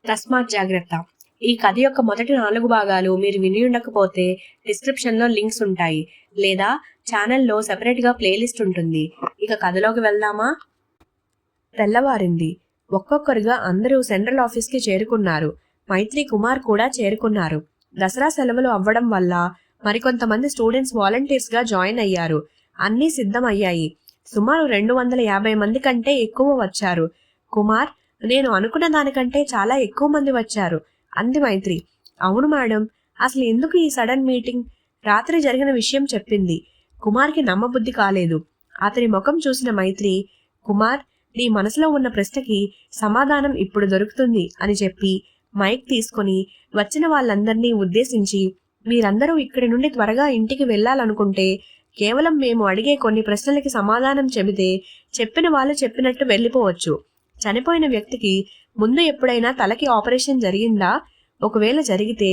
తస్మాత్ జాగ్రత్త. ఈ కథ యొక్క మొదటి 4 భాగాలు మీరు విని ఉండకపోతే డిస్క్రిప్షన్లో లింక్స్ ఉంటాయి, లేదా ఛానల్లో సెపరేట్గా ప్లేలిస్ట్ ఉంటుంది. ఇక కథలోకి వెళ్దామా? తెల్లవారింది. ఒక్కొక్కరుగా అందరూ సెంట్రల్ ఆఫీస్కి చేరుకున్నారు. మైత్రి, కుమార్ కూడా చేరుకున్నారు. దసరా సెలవులు అవ్వడం వల్ల మరికొంతమంది స్టూడెంట్స్ వాలంటీర్స్గా జాయిన్ అయ్యారు. అన్నీ సిద్ధమయ్యాయి. సుమారు 250 మంది కంటే ఎక్కువ వచ్చారు. కుమార్, నేను అనుకున్న దానికంటే చాలా ఎక్కువ మంది వచ్చారు అంది మైత్రి. అవును మేడం, అసలు ఎందుకు ఈ సడన్ మీటింగ్? రాత్రి జరిగిన విషయం చెప్పింది. కుమార్కి నమ్మబుద్ధి కాలేదు. అతని ముఖం చూసిన మైత్రి, కుమార్, నీ మనసులో ఉన్న ప్రశ్నకి సమాధానం ఇప్పుడు దొరుకుతుంది అని చెప్పి మైక్ తీసుకుని వచ్చిన వాళ్ళందరినీ ఉద్దేశించి, మీరందరూ ఇక్కడి నుండి త్వరగా ఇంటికి వెళ్ళాలనుకుంటే కేవలం మేము అడిగే కొన్ని ప్రశ్నలకి సమాధానం చెబితే చెప్పిన వాళ్ళు చెప్పినట్టు వెళ్ళిపోవచ్చు. చనిపోయిన వ్యక్తికి ముందు ఎప్పుడైనా తలకి ఆపరేషన్ జరిగిందా? ఒకవేళ జరిగితే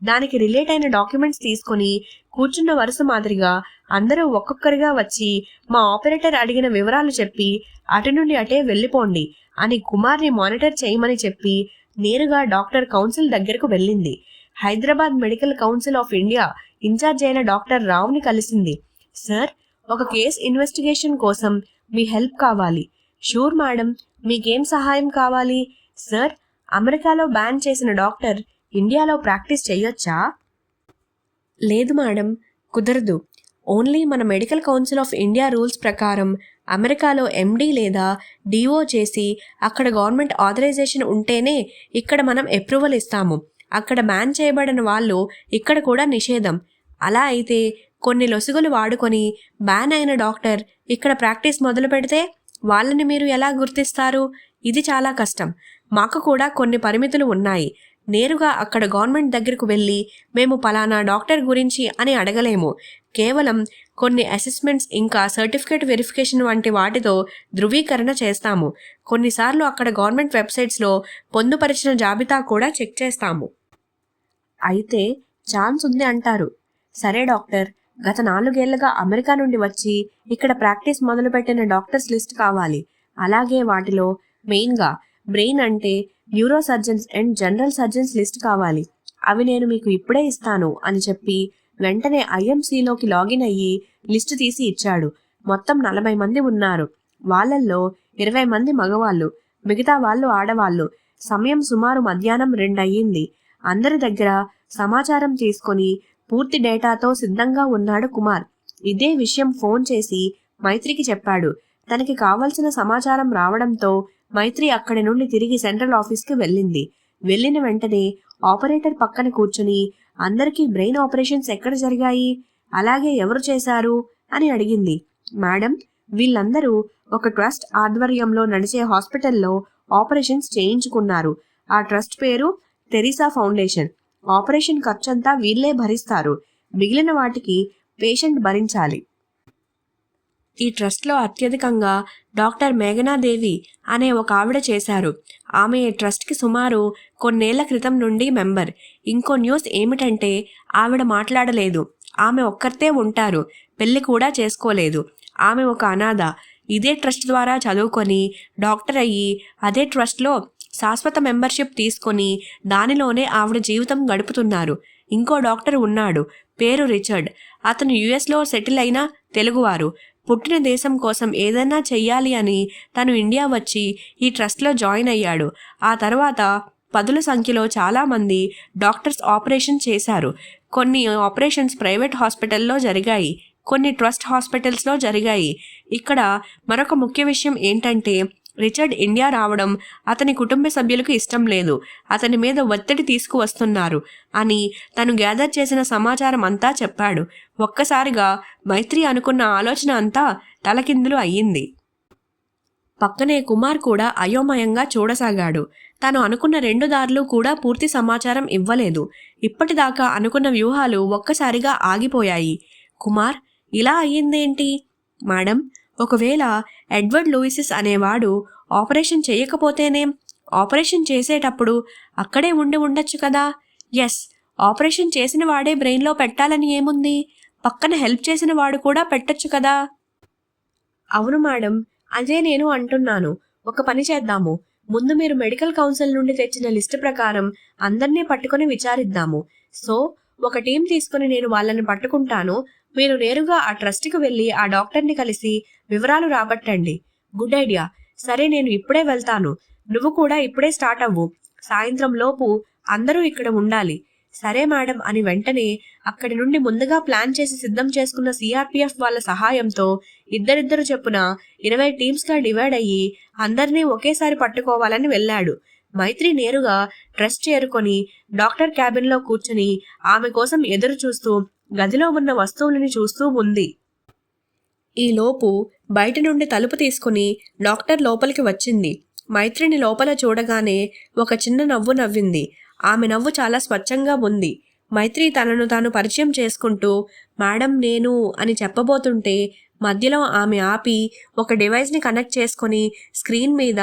దానికి రిలేట్ అయిన డాక్యుమెంట్స్ తీసుకొని కూర్చున్న వరుస మాదిరిగా అందరూ ఒక్కొక్కరిగా వచ్చి మా ఆపరేటర్ అడిగిన వివరాలు చెప్పి అటు నుండి అటే వెళ్ళిపోండి అని కుమార్ని మానిటర్ చేయమని చెప్పి నేరుగా డాక్టర్ కౌన్సిల్ దగ్గరకు వెళ్ళింది. Hyderabad medical council of India incharge అయిన డాక్టర్ రావుని కలిసింది. సార్, ఒక కేస్ ఇన్వెస్టిగేషన్ కోసం మీ హెల్ప్ కావాలి. షూర్ మేడం, మీకేం సహాయం కావాలి? సార్, అమెరికాలో బ్యాన్ చేసిన డాక్టర్ ఇండియాలో ప్రాక్టీస్ చేయొచ్చా? లేదు మేడం, కుదరదు. ఓన్లీ మన medical council of India rules ప్రకారం అమెరికాలో ఎండి లేదా డిఓ చేసి అక్కడ గవర్నమెంట్ ఆథరైజేషన్ ఉంటేనే ఇక్కడ మనం అప్రూవల్ ఇస్తాము. అక్కడ బ్యాన్ చేయబడిన వాళ్ళు ఇక్కడ కూడా నిషేధం. అలా అయితే కొన్ని లొసుగులు వాడుకొని బ్యాన్ అయిన డాక్టర్ ఇక్కడ ప్రాక్టీస్ మొదలు పెడితే వాళ్ళని మీరు ఎలా గుర్తిస్తారు? ఇది చాలా కష్టం. మాకు కూడా కొన్ని పరిమితులు ఉన్నాయి. నేరుగా అక్కడ గవర్నమెంట్ దగ్గరకు వెళ్ళి మేము పలానా డాక్టర్ గురించి అని అడగలేము. కేవలం కొన్ని అసెస్మెంట్స్ ఇంకా సర్టిఫికేట్ వెరిఫికేషన్ వంటి వాటితో ధృవీకరణ చేస్తాము. కొన్నిసార్లు అక్కడ గవర్నమెంట్ వెబ్సైట్స్లో పొందుపరిచిన జాబితా కూడా చెక్ చేస్తాము. అయితే ఛాన్స్ ఉంది అంటారు. సరే డాక్టర్, గత 4 ఏళ్లుగా అమెరికా నుండి వచ్చి ఇక్కడ ప్రాక్టీస్ మొదలుపెట్టిన డాక్టర్స్ లిస్ట్ కావాలి. అలాగే వాటిలో మెయిన్గా బ్రెయిన్ అంటే neuro surgeons and general surgeons list కావాలి. అవి నేను మీకు ఇప్పుడే ఇస్తాను అని చెప్పి వెంటనే ఐఎంసీలోకి లాగిన్ అయ్యి లిస్టు తీసి ఇచ్చాడు. మొత్తం 40 మంది ఉన్నారు. వాళ్ళల్లో 20 మంది మగవాళ్ళు, మిగతా వాళ్ళు ఆడవాళ్ళు. సమయం సుమారు మధ్యాహ్నం 2 అయ్యింది. అందరి దగ్గర సమాచారం తీసుకొని పూర్తి డేటాతో సిద్ధంగా ఉన్నాడు కుమార్. ఇదే విషయం ఫోన్ చేసి మైత్రికి చెప్పాడు. తనకి కావలసిన సమాచారం రావడంతో మైత్రి అక్కడి నుండి తిరిగి సెంట్రల్ ఆఫీస్కి వెళ్ళింది. వెళ్ళిన వెంటనే ఆపరేటర్ పక్కన కూర్చుని అందరికీ బ్రెయిన్ ఆపరేషన్స్ ఎక్కడ జరిగాయి, అలాగే ఎవరు చేశారు అని అడిగింది. మేడం, వీళ్ళందరూ ఒక ట్రస్ట్ ఆధ్వర్యంలో నడిచే హాస్పిటల్లో ఆపరేషన్స్ చేయించుకున్నారు. ఆ ట్రస్ట్ పేరు తెరీసా ఫౌండేషన్. ఆపరేషన్ ఖర్చంతా వీళ్ళే భరిస్తారు. మిగిలిన వాటికి పేషెంట్ భరించాలి. ఈ ట్రస్ట్లో అత్యధికంగా డాక్టర్ మేఘనాదేవి అనే ఒక ఆవిడ చేశారు. ఆమె ఈ ట్రస్ట్కి సుమారు కొన్నేళ్ల క్రితం నుండి మెంబర్. ఇంకో న్యూస్ ఏమిటంటే ఆవిడ మాట్లాడలేదు. ఆమె ఒక్కరితే ఉంటారు. పెళ్లి కూడా చేసుకోలేదు. ఆమె ఒక అనాథ. ఇదే ట్రస్ట్ ద్వారా చదువుకొని డాక్టర్ అయ్యి అదే ట్రస్ట్లో శాశ్వత మెంబర్షిప్ తీసుకొని దానిలోనే ఆవిడ జీవితం గడుపుతున్నారు. ఇంకో డాక్టర్ ఉన్నాడు, పేరు రిచర్డ్. అతను యుఎస్లో సెటిల్ అయిన తెలుగువారు. పుట్టిన దేశం కోసం ఏదైనా చెయ్యాలి అని తను ఇండియా వచ్చి ఈ ట్రస్ట్లో జాయిన్ అయ్యాడు. ఆ తర్వాత పదుల సంఖ్యలో చాలామంది డాక్టర్స్ ఆపరేషన్ చేశారు. కొన్ని ఆపరేషన్స్ ప్రైవేట్ హాస్పిటల్లో జరిగాయి, కొన్ని ట్రస్ట్ హాస్పిటల్స్లో జరిగాయి. ఇక్కడ మరొక ముఖ్య విషయం ఏంటంటే రిచర్డ్ ఇండియా రావడం అతని కుటుంబ సభ్యులకు ఇష్టం లేదు. అతని మీద ఒత్తిడి తీసుకువస్తున్నారు అని తను గ్యాదర్ చేసిన సమాచారం అంతా చెప్పాడు. ఒక్కసారిగా మైత్రి అనుకున్న ఆలోచన అంతా తలకిందులు అయ్యింది. పక్కనే కుమార్ కూడా అయోమయంగా చూడసాగాడు. తాను అనుకున్న 2 దారులు కూడా పూర్తి సమాచారం ఇవ్వలేదు. ఇప్పటిదాకా అనుకున్న వ్యూహాలు ఒక్కసారిగా ఆగిపోయాయి. కుమార్, ఇలా అయ్యిందేంటి? మేడం, ఒకవేళ ఎడ్వర్డ్ లూయిసిస్ అనేవాడు ఆపరేషన్ చేయకపోతేనేం? ఆపరేషన్ చేసేటప్పుడు అక్కడే ఉండొచ్చు కదా. ఎస్, ఆపరేషన్ చేసిన వాడే బ్రెయిన్లో పెట్టాలని ఏముంది? పక్కన హెల్ప్ చేసిన వాడు కూడా పెట్టొచ్చు కదా. అవును మేడం, అదే నేను అంటున్నాను. ఒక పని చేద్దాము. ముందు మీరు మెడికల్ కౌన్సిల్ నుండి తెచ్చిన లిస్టు ప్రకారం అందరినీ పట్టుకొని విచారిద్దాము. సో ఒక టీం తీసుకుని నేను వాళ్ళని పట్టుకుంటాను. మీరు నేరుగా ఆ ట్రస్ట్కి వెళ్ళి ఆ డాక్టర్ని కలిసి వివరాలు రాబట్టండి. Good idea. సరే, నేను ఇప్పుడే వెళ్తాను. నువ్వు కూడా ఇప్పుడే స్టార్ట్ అవ్వు. సాయంత్రం లోపు అందరూ ఇక్కడ ఉండాలి. సరే మేడం అని వెంటనే అక్కడి నుండి ముందుగా ప్లాన్ చేసి సిద్ధం చేసుకున్న సిఆర్పిఎఫ్ వాళ్ళ సహాయంతో ఇద్దరిద్దరు చెప్పున 20 టీమ్స్గా డివైడ్ అయ్యి అందరినీ ఒకేసారి పట్టుకోవాలని వెళ్ళాడు. మైత్రి నేరుగా ట్రస్ట్ చేరుకొని డాక్టర్ క్యాబిన్లో కూర్చుని ఆమె కోసం ఎదురు చూస్తూ గదిలో ఉన్న వస్తువులని చూస్తూ ఉంది. ఈలోపు బయట నుండి తలుపు తీసుకుని డాక్టర్ లోపలికి వచ్చింది. మైత్రిని లోపల చూడగానే ఒక చిన్న నవ్వు నవ్వింది. ఆమె నవ్వు చాలా స్వచ్ఛంగా ఉంది. మైత్రి తనను తాను పరిచయం చేసుకుంటూ మేడం నేను అని చెప్పబోతుంటే మధ్యలో ఆమె ఆపి ఒక డివైస్ని కనెక్ట్ చేసుకొని స్క్రీన్ మీద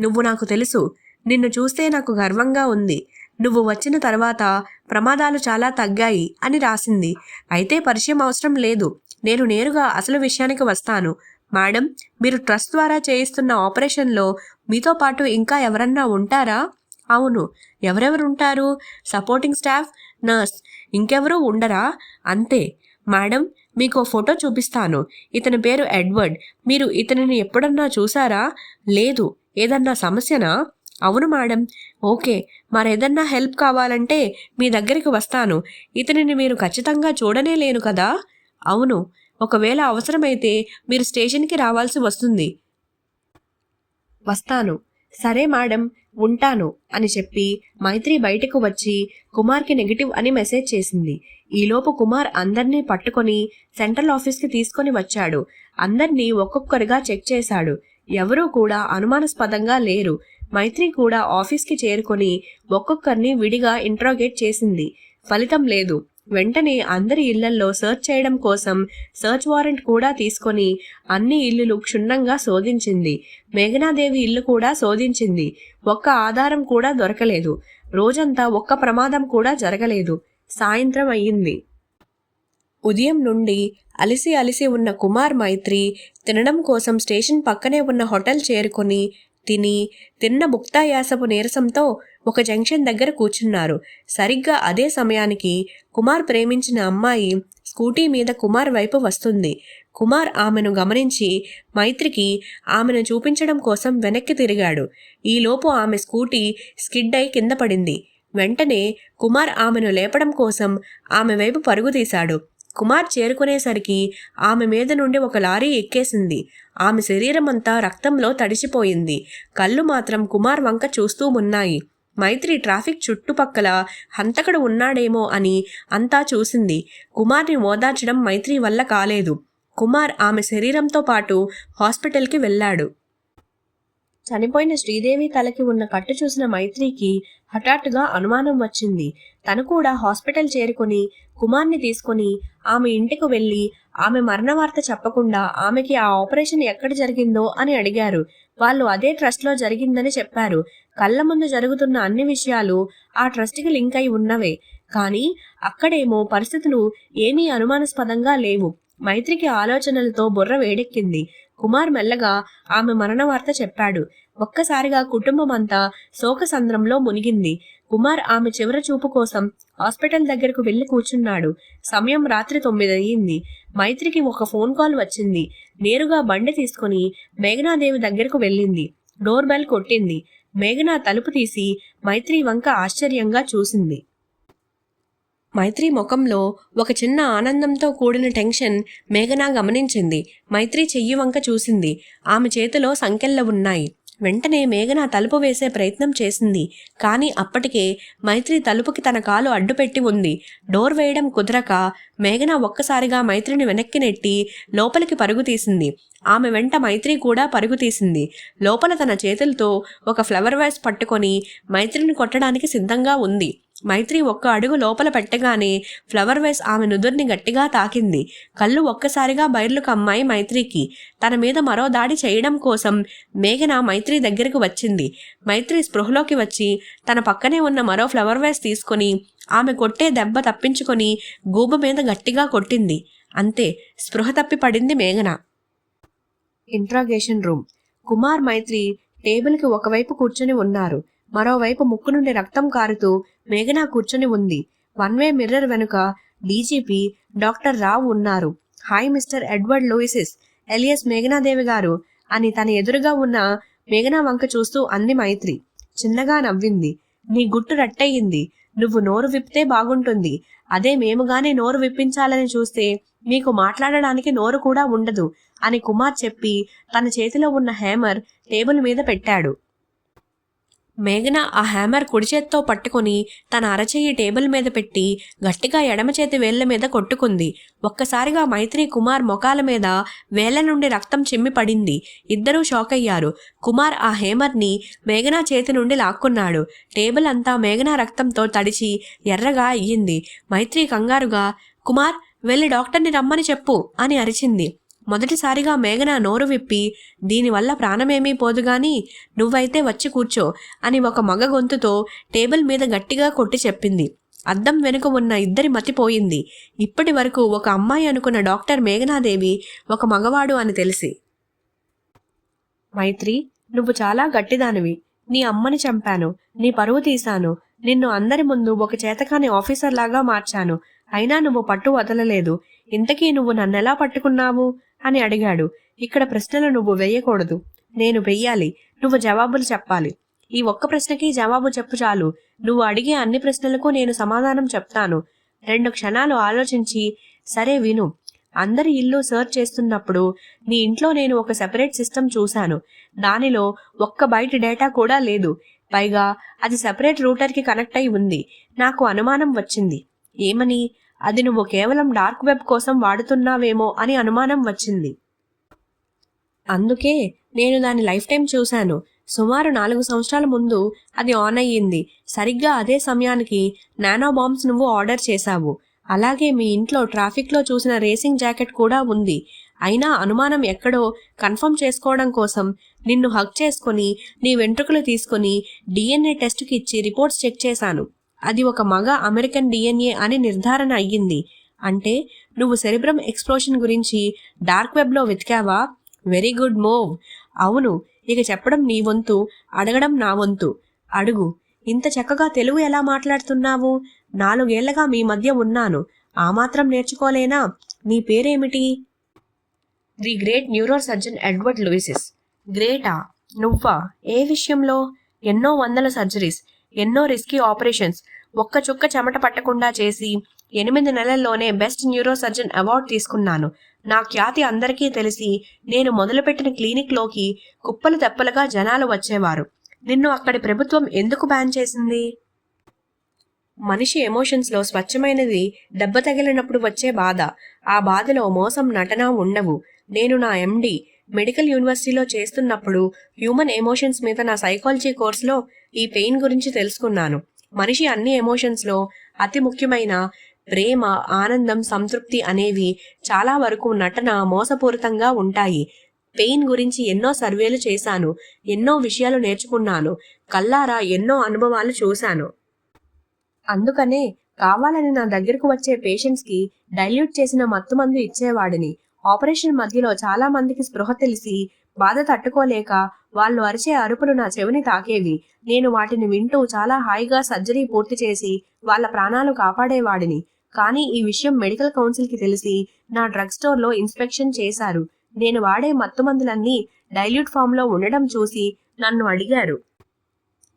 నువ్వు నాకు తెలుసు, నిన్ను చూస్తే నాకు గర్వంగా ఉంది, నువ్వు వచ్చిన తర్వాత ప్రమాదాలు చాలా తగ్గాయి అని రాసింది. అయితే పరిచయం అవసరం లేదు, నేను నేరుగా అసలు విషయానికి వస్తాను. మేడం, మీరు ట్రస్ట్ ద్వారా చేయిస్తున్న ఆపరేషన్లో మీతో పాటు ఇంకా ఎవరన్నా ఉంటారా? అవును. ఎవరెవరుంటారు? సపోర్టింగ్ స్టాఫ్, నర్స్, ఇంకెవరూ ఉండరా? అంతే. మేడం, మీకు ఫోటో చూపిస్తాను. ఇతని పేరు ఎడ్వర్డ్. మీరు ఇతనిని ఎప్పుడన్నా చూసారా? లేదు. ఏదన్నా సమస్యనా? అవును మేడం. ఓకే, మరేదన్నా హెల్ప్ కావాలంటే మీ దగ్గరికి వస్తాను. ఇతనిని మీరు ఖచ్చితంగా చూడనే లేను కదా? అవును. ఒకవేళ అవసరమైతే మీరు స్టేషన్కి రావాల్సి వస్తుంది. వస్తాను. సరే మేడం, ఉంటాను అని చెప్పి మైత్రి బయటకు వచ్చి కుమార్కి నెగిటివ్ అని మెసేజ్ చేసింది. ఈలోపు కుమార్ అందర్నీ పట్టుకొని సెంట్రల్ ఆఫీస్కి తీసుకొని వచ్చాడు. అందర్నీ ఒక్కొక్కరుగా చెక్ చేశాడు. ఎవరూ కూడా అనుమానాస్పదంగా లేరు. మైత్రి కూడా ఆఫీస్కి చేరుకొని ఒక్కొక్కరిని విడిగా ఇంట్రాగేట్ చేసింది. ఫలితం లేదు. వెంటనే అందరి ఇళ్లల్లో సర్చ్ చేయడం కోసం సర్చ్ వారెంట్ కూడా తీసుకొని అన్ని ఇల్లులు క్షుణ్ణంగా శోధించింది. మేఘనాదేవి ఇల్లు కూడా శోధించింది. ఒక్క ఆధారం కూడా దొరకలేదు. రోజంతా ఒక్క ప్రమాదం కూడా జరగలేదు. సాయంత్రం అయ్యింది. ఉదయం నుండి అలిసి అలిసి ఉన్న కుమార్ మైత్రి తినడం కోసం స్టేషన్ పక్కనే ఉన్న హోటల్ చేరుకొని తిన్న భుక్తాయాసపు నీరసంతో ఒక జంక్షన్ దగ్గర కూర్చున్నారు. సరిగ్గా అదే సమయానికి కుమార్ ప్రేమించిన అమ్మాయి స్కూటీ మీద కుమార్ వైపు వస్తుంది. కుమార్ ఆమెను గమనించి మైత్రికి ఆమెను చూపించడం కోసం వెనక్కి తిరిగాడు. ఈలోపు ఆమె స్కూటీ స్కిడ్ అయి కింద పడింది. వెంటనే కుమార్ ఆమెను లేపడం కోసం ఆమె వైపు పరుగు తీశాడు. కుమార్ చేరుకునేసరికి ఆమె మీద నుండి ఒక లారీ ఎక్కేసింది. ఆమె శరీరమంతా రక్తంలో తడిసిపోయింది. కళ్ళు మాత్రం కుమార్ వంక చూస్తూ ఉన్నాయి. మైత్రి ట్రాఫిక్ చుట్టుపక్కల హంతకుడు ఉన్నాడేమో అని అంతా చూసింది. కుమార్ని ఓదార్చడం మైత్రి వల్ల కాలేదు. కుమార్ ఆమె శరీరంతో పాటు హాస్పిటల్కి వెళ్ళాడు. చనిపోయిన శ్రీదేవి తలకి ఉన్న కట్టు చూసిన మైత్రికి హఠాత్తుగా అనుమానం వచ్చింది. తను కూడా హాస్పిటల్ చేరుకొని కుమార్ని తీసుకుని ఆమె ఇంటికి వెళ్ళి ఆమె మరణ వార్త చెప్పకుండా ఆమెకి ఆ ఆపరేషన్ ఎక్కడ జరిగిందో అని అడిగారు. వాళ్ళు అదే ట్రస్ట్లో జరిగిందని చెప్పారు. కళ్ళ ముందు జరుగుతున్న అన్ని విషయాలు ఆ ట్రస్ట్కి లింక్ అయి ఉన్నవే. కానీ అక్కడేమో పరిస్థితులు ఏమీ అనుమానాస్పదంగా లేవు. మైత్రికి ఆలోచనలతో బుర్ర వేడెక్కింది. కుమార్ మెల్లగా ఆమె మరణ వార్త చెప్పాడు. ఒక్కసారిగా కుటుంబం అంతా శోకసంద్రంలో మునిగింది. కుమార్ ఆమె చివరి చూపు కోసం హాస్పిటల్ దగ్గరకు వెళ్లి కూర్చున్నాడు. సమయం రాత్రి 9 అయ్యింది. మైత్రికి ఒక ఫోన్ కాల్ వచ్చింది. నేరుగా బండి తీసుకుని మేఘనాదేవి దగ్గరకు వెళ్ళింది. డోర్ బెల్ కొట్టింది. మేఘనా తలుపు తీసి మైత్రి వంక ఆశ్చర్యంగా చూసింది. మైత్రి ముఖంలో ఒక చిన్న ఆనందంతో కూడిన టెన్షన్ మేఘనా గమనించింది. మైత్రి చెయ్యి వంక చూసింది. ఆమె చేతిలో సంకెళ్ళ ఉన్నాయి. వెంటనే మేఘన తలుపు వేసే ప్రయత్నం చేసింది. కానీ అప్పటికే మైత్రి తలుపుకి తన కాలు అడ్డుపెట్టి ఉంది. డోర్ వేయడం కుదరక మేఘన ఒక్కసారిగా మైత్రిని వెనక్కి నెట్టి లోపలికి పరుగు తీసింది. ఆమె వెంట మైత్రి కూడా పరుగు తీసింది. లోపల తన చేతులతో ఒక ఫ్లవర్ వేస్ పట్టుకొని మైత్రిని కొట్టడానికి సిద్ధంగా ఉంది. మైత్రి ఒక్క అడుగు లోపల పెట్టగానే ఫ్లవర్ వేస్ ఆమె నుదుర్ని గట్టిగా తాకింది. కళ్ళు ఒక్కసారిగా బైర్లు కమ్మాయి మైత్రికి. తన మీద మరో దాడి చేయడం కోసం మేఘన మైత్రి దగ్గరకు వచ్చింది. మైత్రి స్పృహలోకి వచ్చి తన పక్కనే ఉన్న మరో ఫ్లవర్ వేస్ తీసుకొని ఆమె కొట్టే దెబ్బ తప్పించుకొని గూబ మీద గట్టిగా కొట్టింది. అంతే, స్పృహ తప్పి పడింది మేఘన. Interrogation room. కుమార్ మైత్రి టేబుల్కి ఒకవైపు కూర్చొని ఉన్నారు. మరోవైపు ముక్కు నుండి రక్తం కారుతూ మేఘన కూర్చొని ఉంది. వన్ వే మిర్రర్ వెనుక డీజీపీ డాక్టర్ రావు ఉన్నారు. హాయ్ మిస్టర్ ఎడ్వర్డ్ లూయిసిస్ ఎలియస్ మేఘనాదేవి గారు అని తన ఎదురుగా ఉన్న మేఘనా వంక చూస్తూ అంది మైత్రి. చిన్నగా నవ్వింది. నీ గుట్టు రట్టయింది. నువ్వు నోరు విప్పితే బాగుంటుంది. అదే మేముగానే నోరు విప్పించాలని చూస్తే మీకు మాట్లాడడానికి నోరు కూడా ఉండదు అని కుమార్ చెప్పి తన చేతిలో ఉన్న హ్యామర్ టేబుల్ మీద పెట్టాడు. మేఘన ఆ హ్యామర్ కుడి చేత్తో పట్టుకుని తన అరచెయ్యి టేబుల్ మీద పెట్టి గట్టిగా ఎడమ చేతి వేళ్ల మీద కొట్టుకుంది. ఒక్కసారిగా మైత్రి కుమార్ మొఖాల మీద వేళ్ల నుండి రక్తం చిమ్మి పడింది. ఇద్దరూ షాక్ అయ్యారు. కుమార్ ఆ హ్యామర్ని మేఘన చేతి నుండి లాక్కున్నాడు. టేబుల్ అంతా మేఘన రక్తంతో తడిచి ఎర్రగా అయ్యింది. మైత్రి కంగారుగా కుమార్ వెళ్ళి డాక్టర్ని రమ్మని చెప్పు అని అరిచింది. మొదటిసారిగా మేఘన నోరు విప్పి దీనివల్ల ప్రాణమేమీ పోదుగాని నువ్వైతే వచ్చి కూర్చో అని ఒక మగ గొంతుతో టేబుల్ మీద గట్టిగా కొట్టి చెప్పింది. అద్దం వెనుక ఉన్న ఇద్దరి మతిపోయింది. ఇప్పటి వరకు ఒక అమ్మాయి అనుకున్న డాక్టర్ మేఘనాదేవి ఒక మగవాడు అని తెలిసి. మైత్రి, నువ్వు చాలా గట్టిదానివి. నీ అమ్మని చంపాను, నీ పరువు తీశాను, నిన్ను అందరి ముందు ఒక చేతకాని ఆఫీసర్ లాగా మార్చాను. అయినా నువ్వు పట్టు వదలలేదు. ఇంతకీ నువ్వు నన్నెలా పట్టుకున్నావు అని అడిగాడు. ఇక్కడ ప్రశ్నలు నువ్వు వేయకూడదు, నేను వెయ్యాలి. నువ్వు జవాబులు చెప్పాలి. ఈ ఒక్క ప్రశ్నకి జవాబు చెప్పు చాలు. నువ్వు అడిగే అన్ని ప్రశ్నలకు నేను సమాధానం చెప్తాను. 2 క్షణాలు ఆలోచించి సరే విను. అందరి ఇల్లు సర్చ్ చేస్తున్నప్పుడు నీ ఇంట్లో నేను ఒక సెపరేట్ సిస్టమ్ చూశాను. దానిలో ఒక్క బైట్ డేటా కూడా లేదు. పైగా అది సెపరేట్ రూటర్కి కనెక్ట్ అయి ఉంది. నాకు అనుమానం వచ్చింది. ఏమని? అది నువ్వు కేవలం డార్క్ వెబ్ కోసం వాడుతున్నావేమో అని అనుమానం వచ్చింది. అందుకే నేను దాని లైఫ్ టైం చూశాను. సుమారు 4 సంవత్సరాల ముందు అది ఆన్ అయ్యింది. సరిగ్గా అదే సమయానికి నానో బాంబ్స్ నువ్వు ఆర్డర్ చేశావు. అలాగే మీ ఇంట్లో ట్రాఫిక్లో చూసిన రేసింగ్ జాకెట్ కూడా ఉంది. అయినా అనుమానం ఎక్కడో కన్ఫర్మ్ చేసుకోవడం కోసం నిన్ను హక్ చేసుకుని నీ వెంట్రుకలు తీసుకుని DNA టెస్ట్కి ఇచ్చి రిపోర్ట్స్ చెక్ చేశాను. అది ఒక మగ అమెరికన్ DNA అని నిర్ధారణ అయ్యింది. అంటే నువ్వు సెరిబ్రమ్ ఎక్స్ప్లోషన్ గురించి డార్క్ వెబ్లో వెతికావా? Very good move. అవును, ఇక చెప్పడం నీ వంతు, అడగడం నా వంతు. అడుగు. ఇంత చక్కగా తెలుగు ఎలా మాట్లాడుతున్నావు? 4 ఏళ్లగా మీ మధ్య ఉన్నాను. ఆ మాత్రం నేర్చుకోలేనా? నీ పేరేమిటి? The great neurosurgeon Edward Louisis. గ్రేటా? నువ్వా? ఏ విషయంలో? ఎన్నో వందల సర్జరీస్, ఎన్నో రిస్కీ ఆపరేషన్స్ ఒక్క చుక్క చెమట పట్టకుండా చేసి 8 నెలల్లోనే బెస్ట్ న్యూరో సర్జన్ అవార్డు తీసుకున్నాను. నా ఖ్యాతి అందరికీ తెలిసి నేను మొదలుపెట్టిన క్లినిక్లోకి కుప్పలు తెప్పలుగా జనాలు వచ్చేవారు. నిన్ను అక్కడి ప్రభుత్వం ఎందుకు బ్యాన్ చేసింది? మనిషి ఎమోషన్స్లో స్వచ్ఛమైనది దెబ్బ తగిలినప్పుడు వచ్చే బాధ. ఆ బాధలో మోసం, నటన ఉండవు. నేను నా MD మెడికల్ యూనివర్సిటీలో చేస్తున్నప్పుడు హ్యూమన్ ఎమోషన్స్ మీద నా సైకాలజీ కోర్సులో ఈ పెయిన్ గురించి తెలుసుకున్నాను. మనిషి అన్ని ఎమోషన్స్లో అతి ముఖ్యమైన ప్రేమ, ఆనందం, సంతృప్తి అనేవి చాలా వరకు నటన, మోసపూరితంగా ఉంటాయి. పెయిన్ గురించి ఎన్నో సర్వేలు చేశాను, ఎన్నో విషయాలు నేర్చుకున్నాను, కల్లారా ఎన్నో అనుభవాలు చూశాను. అందుకనే కావాలని నా దగ్గరకు వచ్చే పేషెంట్స్కి డైల్యూట్ చేసిన మత్తుమందు ఇచ్చేవాడిని. ఆపరేషన్ మధ్యలో చాలా మందికి స్పృహ తెలిసి బాధ తట్టుకోలేక వాళ్ళు అరిచే అరుపులు నా చెవిని తాకేవి. నేను వాటిని వింటూ చాలా హాయిగా సర్జరీ పూర్తి చేసి వాళ్ళ ప్రాణాలు కాపాడేవాడిని. కానీ ఈ విషయం మెడికల్ కౌన్సిల్కి తెలిసి నా డ్రగ్ స్టోర్లో ఇన్స్పెక్షన్ చేశారు. నేను వాడే మత్తుమందులన్నీ డైల్యూట్ ఫామ్లో ఉండడం చూసి నన్ను అడిగారు.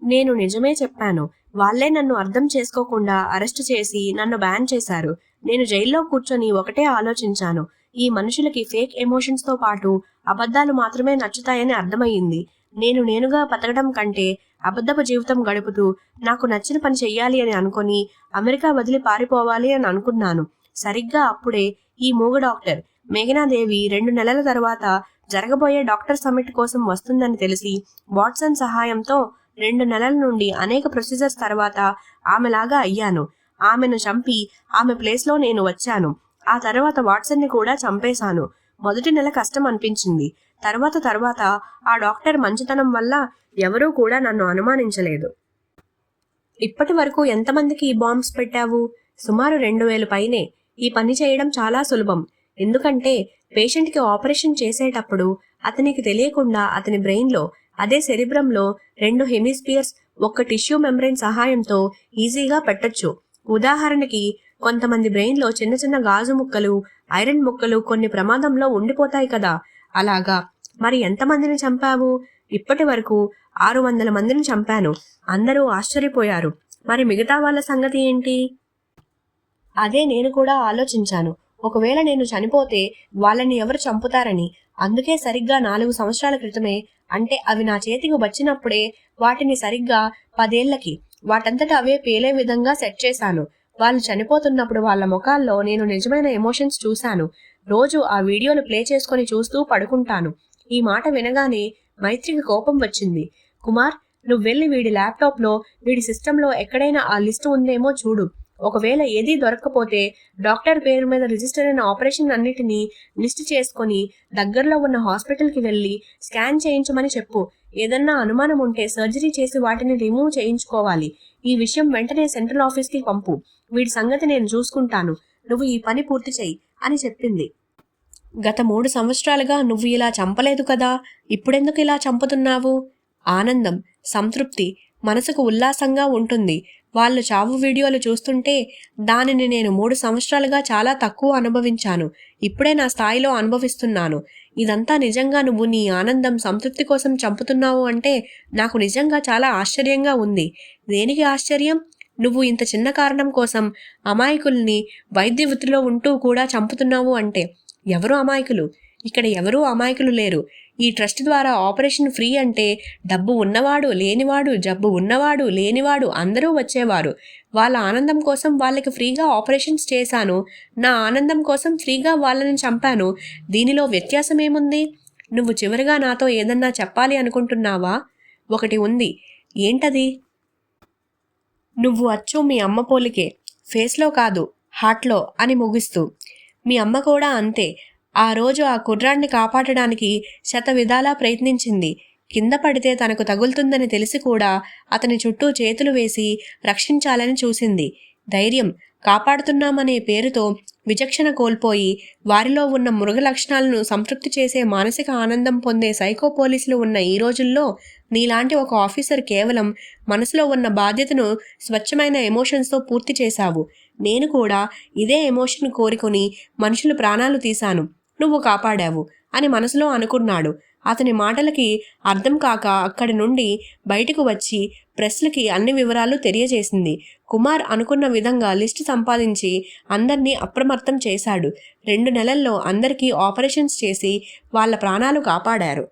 నేను నిజమే చెప్పాను. వాళ్లే నన్ను అర్థం చేసుకోకుండా అరెస్టు చేసి నన్ను బ్యాన్ చేశారు. నేను జైల్లో కూర్చొని ఒకటే ఆలోచించాను. ఈ మనుషులకి ఫేక్ ఎమోషన్స్తో పాటు అబద్ధాలు మాత్రమే నచ్చుతాయని అర్థమయ్యింది. నేనుగా బతకడం కంటే అబద్ధపు జీవితం గడుపుతూ నాకు నచ్చిన పని చెయ్యాలి అని అనుకుని అమెరికా వదిలి పారిపోవాలి అని అనుకున్నాను. సరిగ్గా అప్పుడే ఈ మూగ డాక్టర్ మేఘనాదేవి 2 నెలల తర్వాత జరగబోయే డాక్టర్ సమ్మిట్ కోసం వస్తుందని తెలిసి వాట్సన్ సహాయంతో 2 నెలల నుండి అనేక ప్రొసీజర్స్ తర్వాత ఆమెలాగా అయ్యాను. ఆమెను చంపి ఆమె ప్లేస్లో నేను వచ్చాను. ఆ తర్వాత వాట్సన్ని కూడా చంపేశాను. మొదటి నెల కష్టం అనిపించింది. తర్వాత ఆ డాక్టర్ మంచితనం వల్ల ఎవరూ కూడా నన్ను అనుమానించలేదు. ఇప్పటి వరకు ఎంతమందికి ఈ బాంబ్స్ పెట్టావు? సుమారు 2000 పైనే. ఈ పని చేయడం చాలా సులభం. ఎందుకంటే పేషెంట్కి ఆపరేషన్ చేసేటప్పుడు అతనికి తెలియకుండా అతని బ్రెయిన్లో అదే సెరిబ్రంలో 2 హెమిస్పియర్స్ ఒక్క టిష్యూ మెంబ్రెయిన్ సహాయంతో ఈజీగా పెట్టొచ్చు. ఉదాహరణకి కొంతమంది బ్రెయిన్లో చిన్న చిన్న గాజు ముక్కలు, ఐరన్ ముక్కలు కొన్ని ప్రమాదంలో ఉండిపోతాయి కదా, అలాగా. మరి ఎంతమందిని చంపావు? ఇప్పటి వరకు 600 మందిని చంపాను. అందరూ ఆశ్చర్యపోయారు. మరి మిగతా వాళ్ళ సంగతి ఏంటి? అదే నేను కూడా ఆలోచించాను. ఒకవేళ నేను చనిపోతే వాళ్ళని ఎవరు చంపుతారని. అందుకే సరిగ్గా 4 సంవత్సరాల క్రితమే, అంటే అవి నా చేతికి వచ్చినప్పుడే వాటిని సరిగ్గా 10 ఏళ్లకి వాటంతట అవే పేలే విధంగా సెట్ చేశాను. వాళ్ళు చనిపోతున్నప్పుడు వాళ్ళ ముఖాల్లో నేను నిజమైన ఎమోషన్స్ చూశాను. రోజు ఆ వీడియోలు ప్లే చేసుకొని చూస్తూ పడుకుంటాను. ఈ మాట వినగానే మైత్రికి కోపం వచ్చింది. కుమార్, నువ్వు వెళ్ళి వీడి ల్యాప్టాప్లో, వీడి సిస్టంలో ఎక్కడైనా ఆ లిస్టు ఉందేమో చూడు. ఒకవేళ ఏదీ దొరక్కపోతే డాక్టర్ పేరు మీద రిజిస్టర్ అయిన ఆపరేషన్ అన్నిటినీ లిస్ట్ చేసుకొని దగ్గరలో ఉన్న హాస్పిటల్కి వెళ్ళి స్కాన్ చేయించమని చెప్పు. ఏదన్నా అనుమానం ఉంటే సర్జరీ చేసి వాటిని రిమూవ్ చేయించుకోవాలి. ఈ విషయం వెంటనే సెంట్రల్ ఆఫీస్కి పంపు. వీడి సంగతి నేను చూసుకుంటాను. నువ్వు ఈ పని పూర్తి చెయ్యి అని చెప్పింది. గత 3 సంవత్సరాలుగా నువ్వు ఇలా చంపలేదు కదా, ఇప్పుడెందుకు ఇలా చంపుతున్నావు? ఆనందం, సంతృప్తి, మనసుకు ఉల్లాసంగా ఉంటుంది. వాళ్ళు చావు వీడియోలు చూస్తుంటే దానిని నేను 3 సంవత్సరాలుగా చాలా తక్కువ అనుభవించాను. ఇప్పుడే నా స్థాయిలో అనుభవిస్తున్నాను. ఇదంతా నిజంగా నువ్వు నీ ఆనందం, సంతృప్తి కోసం చంపుతున్నావు అంటే నాకు నిజంగా చాలా ఆశ్చర్యంగా ఉంది. దేనికి ఆశ్చర్యం? నువ్వు ఇంత చిన్న కారణం కోసం అమాయకుల్ని వైద్య వృత్తిలో ఉంటూ కూడా చంపుతున్నావు అంటే. ఎవరు అమాయకులు? ఇక్కడ ఎవరూ అమాయకులు లేరు. ఈ ట్రస్ట్ ద్వారా ఆపరేషన్ ఫ్రీ అంటే డబ్బు ఉన్నవాడు, లేనివాడు, జబ్బు ఉన్నవాడు, లేనివాడు అందరూ వచ్చేవారు. వాళ్ళ ఆనందం కోసం వాళ్ళకి ఫ్రీగా ఆపరేషన్స్ చేశాను. నా ఆనందం కోసం ఫ్రీగా వాళ్ళని చంపాను. దీనిలో వ్యత్యాసం ఏముంది? నువ్వు చివరిగా నాతో ఏదన్నా చెప్పాలి అనుకుంటున్నావా? ఒకటి ఉంది. ఏంటది? నువ్వు అచ్చు మీ అమ్మ పోలికే, ఫేస్లో కాదు హార్ట్లో అని ముగిస్తూ. మీ అమ్మ కూడా అంతే. ఆ రోజు ఆ కుర్రాడిని కాపాడడానికి శతవిధాలా ప్రయత్నించింది. కింద పడితే తనకు తగులుతుందని తెలిసి కూడా అతని చుట్టూ చేతులు వేసి రక్షించాలని చూసింది. ధైర్యం, కాపాడుతున్నామనే పేరుతో విచక్షణ కోల్పోయి వారిలో ఉన్న మృగ లక్షణాలను సంతృప్తి చేసే మానసిక ఆనందం పొందే సైకో పోలీసులు ఉన్న ఈ రోజుల్లో నీలాంటి ఒక ఆఫీసర్ కేవలం మనసులో ఉన్న బాధ్యతను స్వచ్ఛమైన ఎమోషన్స్తో పూర్తి చేశావు. నేను కూడా ఇదే ఎమోషన్ కోరుకొని మనుషులు ప్రాణాలు తీశాను. నువ్వు కాపాడావు అని మనసులో అనుకున్నాడు. అతని మాటలకి అర్థం కాక అక్కడి నుండి బయటకు వచ్చి ప్రెస్లకి అన్ని వివరాలు తెలియజేసింది. కుమార్ అనుకున్న విధంగా లిస్టు సంపాదించి అందర్నీ అప్రమత్తం చేశాడు. 2 నెలల్లో అందరికీ ఆపరేషన్స్ చేసి వాళ్ళ ప్రాణాలు కాపాడారు.